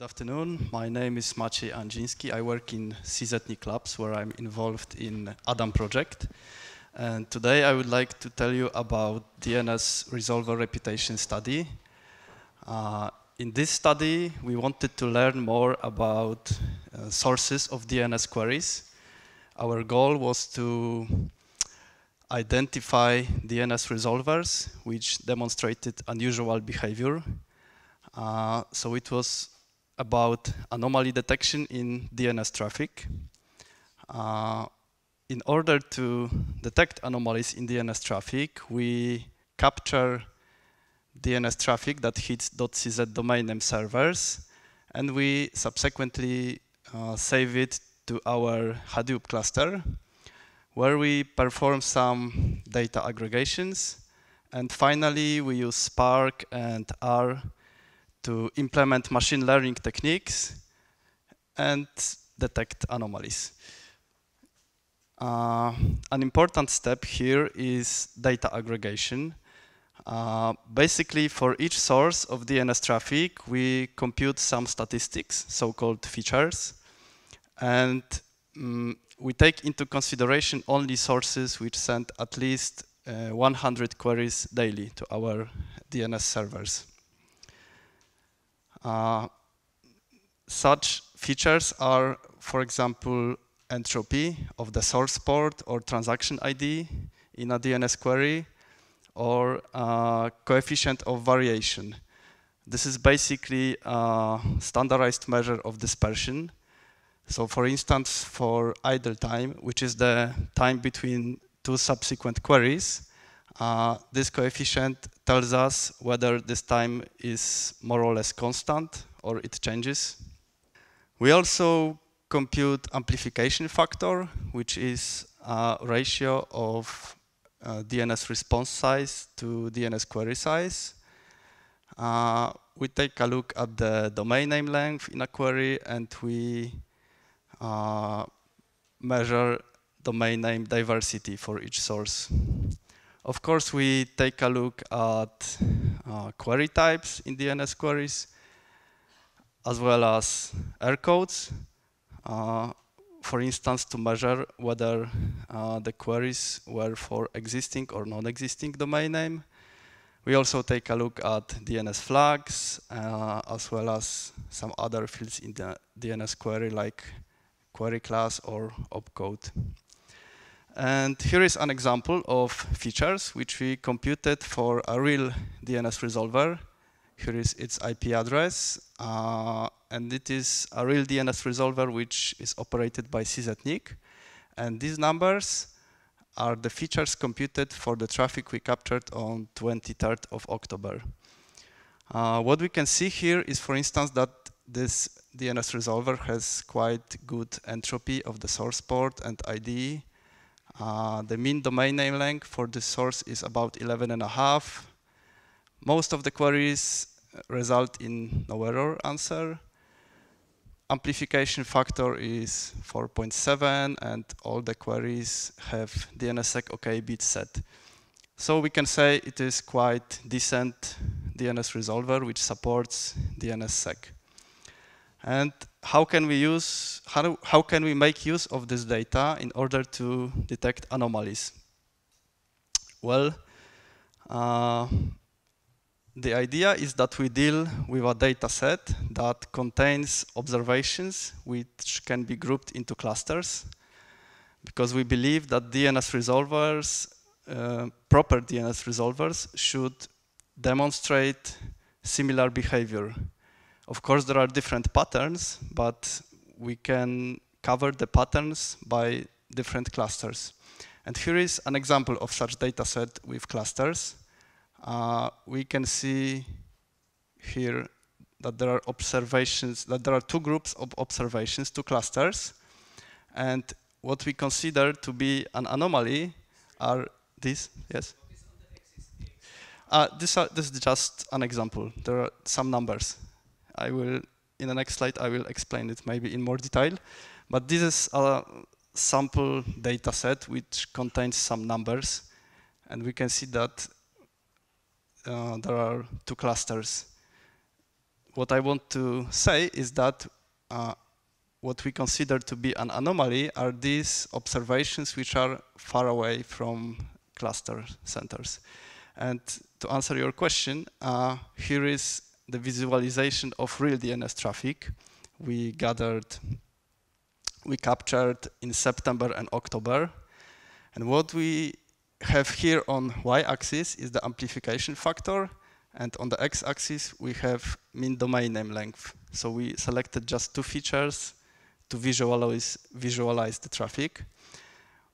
afternoon. My name is Maciej Andziński. I work in CZ.NIC Labs, where I'm involved in Adam project. And today I would like to tell you about DNS Resolver reputation study. In this study, we wanted to learn more about sources of DNS queries. Our goal was to identify DNS resolvers which demonstrated unusual behavior. So it was about anomaly detection in DNS traffic. In order to detect anomalies in DNS traffic, we capture DNS traffic that hits .cz domain name servers, and we subsequently save it to our Hadoop cluster, where we perform some data aggregations. And finally, we use Spark and R to implement machine learning techniques and detect anomalies. An important step here is data aggregation. Basically, for each source of DNS traffic, we compute some statistics, so-called features, and we take into consideration only sources which send at least 100 queries daily to our DNS servers. Such features are, for example, entropy of the source port or transaction ID in a DNS query, or coefficient of variation. This is basically a standardized measure of dispersion. So for instance, for idle time, which is the time between two subsequent queries, this coefficient tells us whether this time is more or less constant or it changes. We also compute amplification factor, which is a ratio of DNS response size to DNS query size. We take a look at the domain name length in a query, and we measure domain name diversity for each source. Of course, we take a look at query types in DNS queries, as well as error codes, for instance, to measure whether the queries were for existing or non-existing domain name. We also take a look at DNS flags, as well as some other fields in the DNS query, like query class or opcode. And here is an example of features which we computed for a real DNS resolver. Here is its IP address, and it is a real DNS resolver which is operated by CZ.NIC. And these numbers are the features computed for the traffic we captured on 23rd of October. What we can see here is, for instance, that this DNS resolver has quite good entropy of the source port and ID. The mean domain name length for this source is about 11.5. Most of the queries result in no error answer. Amplification factor is 4.7, and all the queries have DNSSEC OK bit set. So we can say it is quite decent DNS resolver which supports DNSSEC. And how can we make use of this data in order to detect anomalies? Well, the idea is that we deal with a data set that contains observations which can be grouped into clusters, because we believe that DNS resolvers, proper DNS resolvers, should demonstrate similar behavior. Of course, there are different patterns, but we can cover the patterns by different clusters. And here is an example of such data set with clusters. We can see here that there are observations, that there are two groups of observations, two clusters. And what we consider to be an anomaly are these, yes? This is just an example. There are some numbers. In the next slide, I will explain it maybe in more detail. But this is a sample data set which contains some numbers. And we can see that there are two clusters what I want to say is that what we consider to be an anomaly are these observations which are far away from cluster centers. And to answer your question, here is the visualization of real DNS traffic we captured in September and October. And what we have here on y-axis is the amplification factor, and on the x-axis we have mean domain name length. So we selected just two features to visualize the traffic.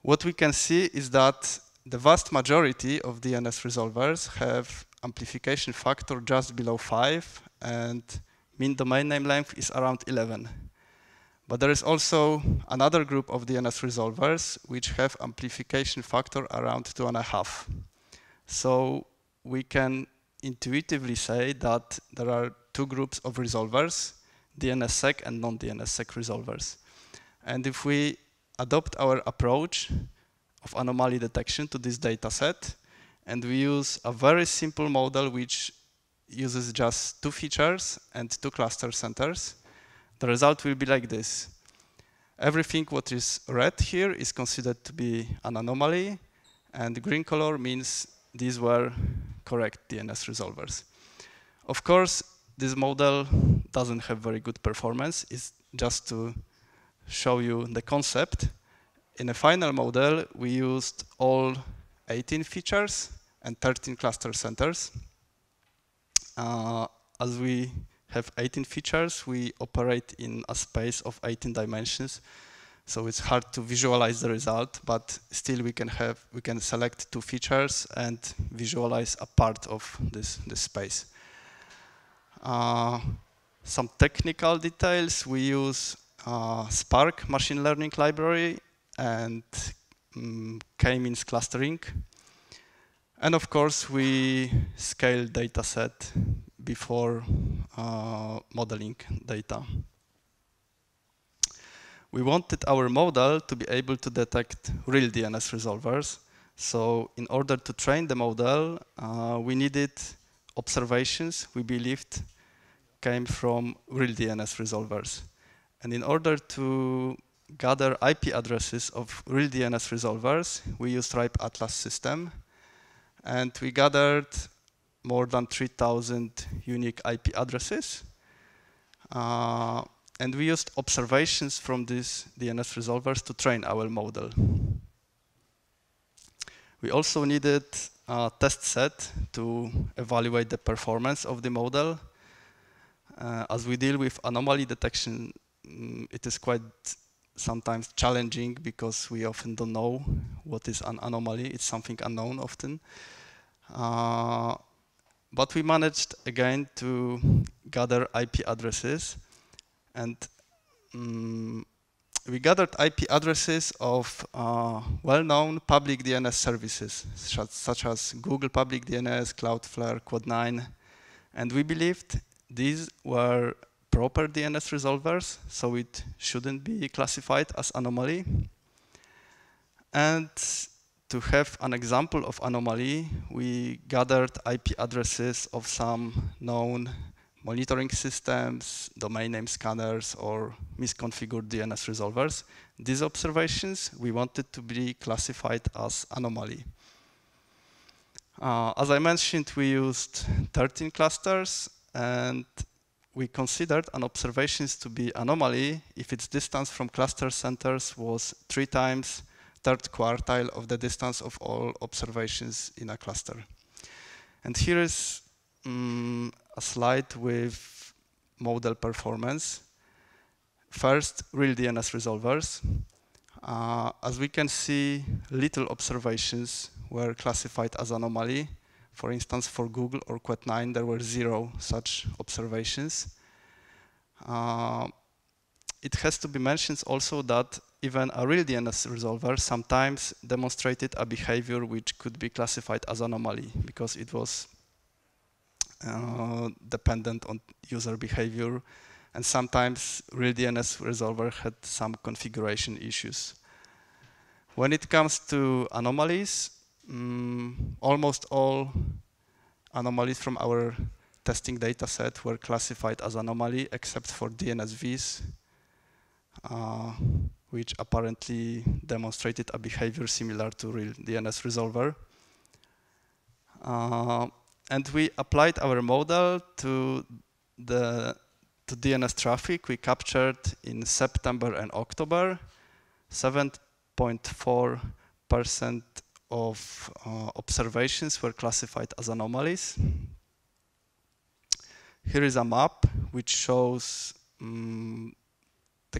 What we can see is that the vast majority of DNS resolvers have amplification factor just below 5, and mean domain name length is around 11. But there is also another group of DNS resolvers which have amplification factor around 2.5. So we can intuitively say that there are two groups of resolvers, DNSSEC and non-DNSSEC resolvers. And if we adopt our approach of anomaly detection to this data set, and we use a very simple model which uses just two features and two cluster centers, the result will be like this. Everything what is red here is considered to be an anomaly, and green color means these were correct DNS resolvers. Of course, this model doesn't have very good performance. It's just to show you the concept. In a final model, we used all 18 features and 13 cluster centers. As we have 18 features, we operate in a space of 18 dimensions. So it's hard to visualize the result, but still we can select two features and visualize a part of this space. Some technical details: we use Spark machine learning library and k-means clustering. And of course, we scale dataset before modeling data. We wanted our model to be able to detect real DNS resolvers. So in order to train the model, we needed observations we believed came from real DNS resolvers. And in order to gather IP addresses of real DNS resolvers, we used RIPE Atlas system. And we gathered more than 3,000 unique IP addresses. And we used observations from these DNS resolvers to train our model. We also needed a test set to evaluate the performance of the model. As we deal with anomaly detection, it is quite sometimes challenging because we often don't know what is an anomaly. It's something unknown often. But we managed again to gather IP addresses, and we gathered IP addresses of well-known public DNS services, such as Google Public DNS, Cloudflare, Quad9, and we believed these were proper DNS resolvers, so it shouldn't be classified as anomaly. And to have an example of anomaly, we gathered IP addresses of some known monitoring systems, domain name scanners, or misconfigured DNS resolvers. These observations we wanted to be classified as anomaly. As I mentioned, we used 13 clusters, and we considered an observations to be anomaly if its distance from cluster centers was 3 times third quartile of the distance of all observations in a cluster. And here is a slide with model performance. First, real DNS resolvers. As we can see, little observations were classified as anomaly. For instance, for Google or Quad9, there were 0 such observations. It has to be mentioned also that even a real DNS resolver sometimes demonstrated a behavior which could be classified as anomaly because it was dependent on user behavior, and sometimes real DNS resolver had some configuration issues. When it comes to anomalies, almost all anomalies from our testing data set were classified as anomaly except for DNSVs, which apparently demonstrated a behavior similar to real DNS Resolver. And we applied our model to DNS traffic we captured in September and October. 7.4% of observations were classified as anomalies. Here is a map which shows the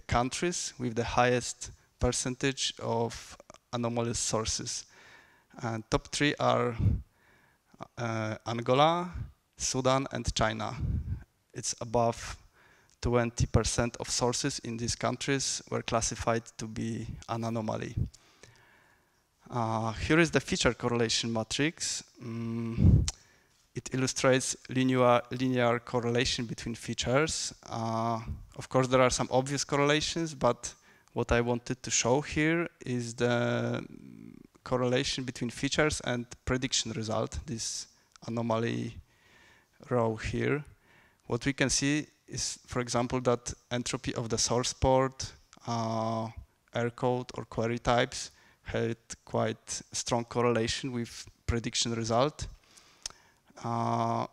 countries with the highest percentage of anomalous sources. And top 3 are Angola, Sudan, and China. It's above 20% of sources in these countries were classified to be an anomaly. Here is the feature correlation matrix. It illustrates linear correlation between features. Of course, there are some obvious correlations, but what I wanted to show here is the correlation between features and prediction result, this anomaly row here. What we can see is, for example, that entropy of the source port, error code, or query types had quite strong correlation with prediction result. An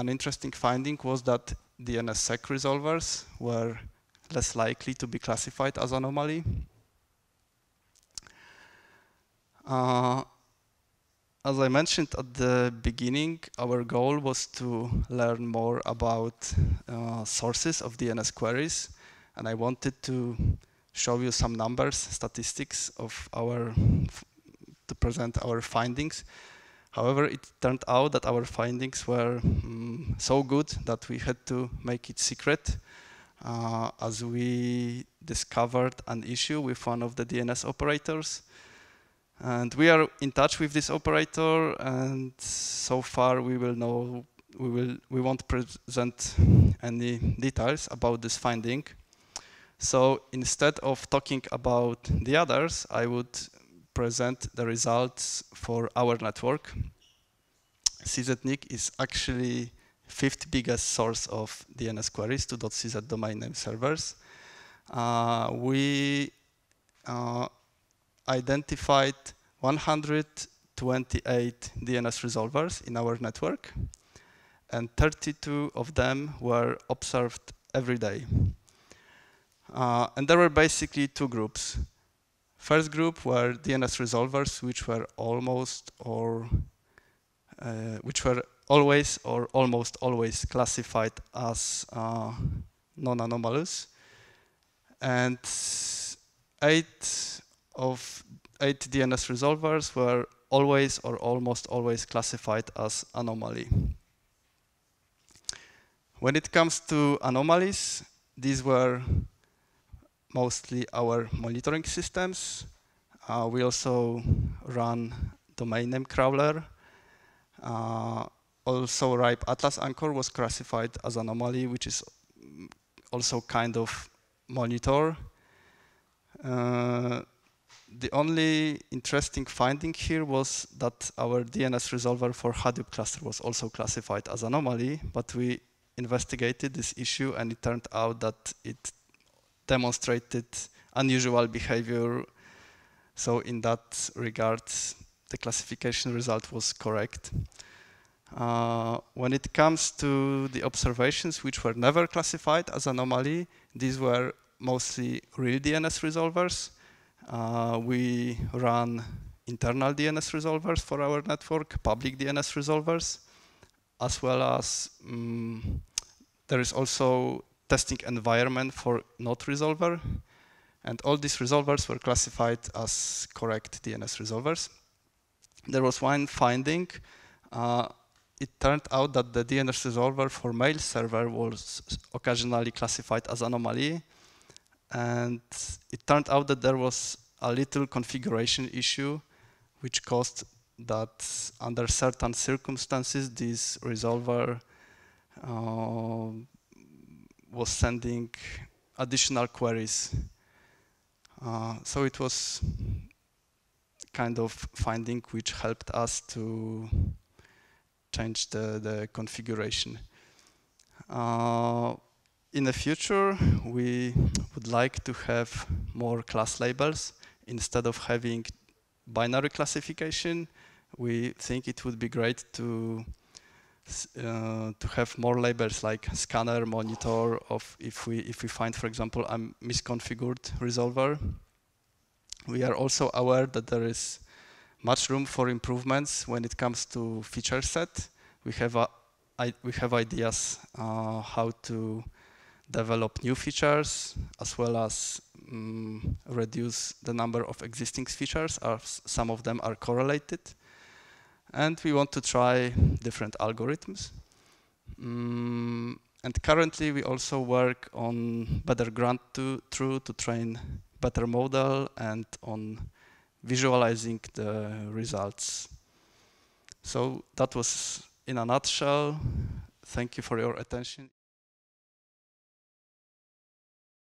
interesting finding was that DNSSEC resolvers were less likely to be classified as anomaly. As I mentioned at the beginning, our goal was to learn more about sources of DNS queries, and I wanted to show you some numbers, statistics of to present our findings. However, it turned out that our findings were so good that we had to make it secret, as we discovered an issue with one of the DNS operators. And we are in touch with this operator, and so far we won't present any details about this finding. So instead of talking about the others, I would present the results for our network. CZ.NIC is actually 5th biggest source of DNS queries to .cz domain name servers. We identified 128 DNS resolvers in our network, and 32 of them were observed every day. And there were basically 2 groups. First group were DNS resolvers which were always or almost always classified as non-anomalous, and 8 DNS resolvers were always or almost always classified as anomaly. When it comes to anomalies, these were mostly our monitoring systems. We also run domain name crawler. Also, RIPE Atlas Anchor was classified as anomaly, which is also kind of monitor. The only interesting finding here was that our DNS resolver for Hadoop cluster was also classified as anomaly, but we investigated this issue and it turned out that it demonstrated unusual behavior. So in that regard, the classification result was correct. When it comes to the observations which were never classified as anomaly, these were mostly real DNS resolvers. We run internal DNS resolvers for our network, public DNS resolvers, as well as there is also testing environment for node resolver. And all these resolvers were classified as correct DNS resolvers. There was one finding. It turned out that the DNS resolver for mail server was occasionally classified as anomaly. And it turned out that there was a little configuration issue, which caused that under certain circumstances, this resolver was sending additional queries. So it was kind of finding which helped us to change the configuration. In the future, we would like to have more class labels. Instead of having binary classification, we think it would be great to have more labels like scanner, monitor, of if we find, for example, a misconfigured resolver. We are also aware that there is much room for improvements when it comes to feature set. We have ideas how to develop new features as well as reduce the number of existing features, as some of them are correlated. And we want to try different algorithms. And currently we also work on better ground-truth to train better model and on visualizing the results. So that was in a nutshell. Thank you for your attention.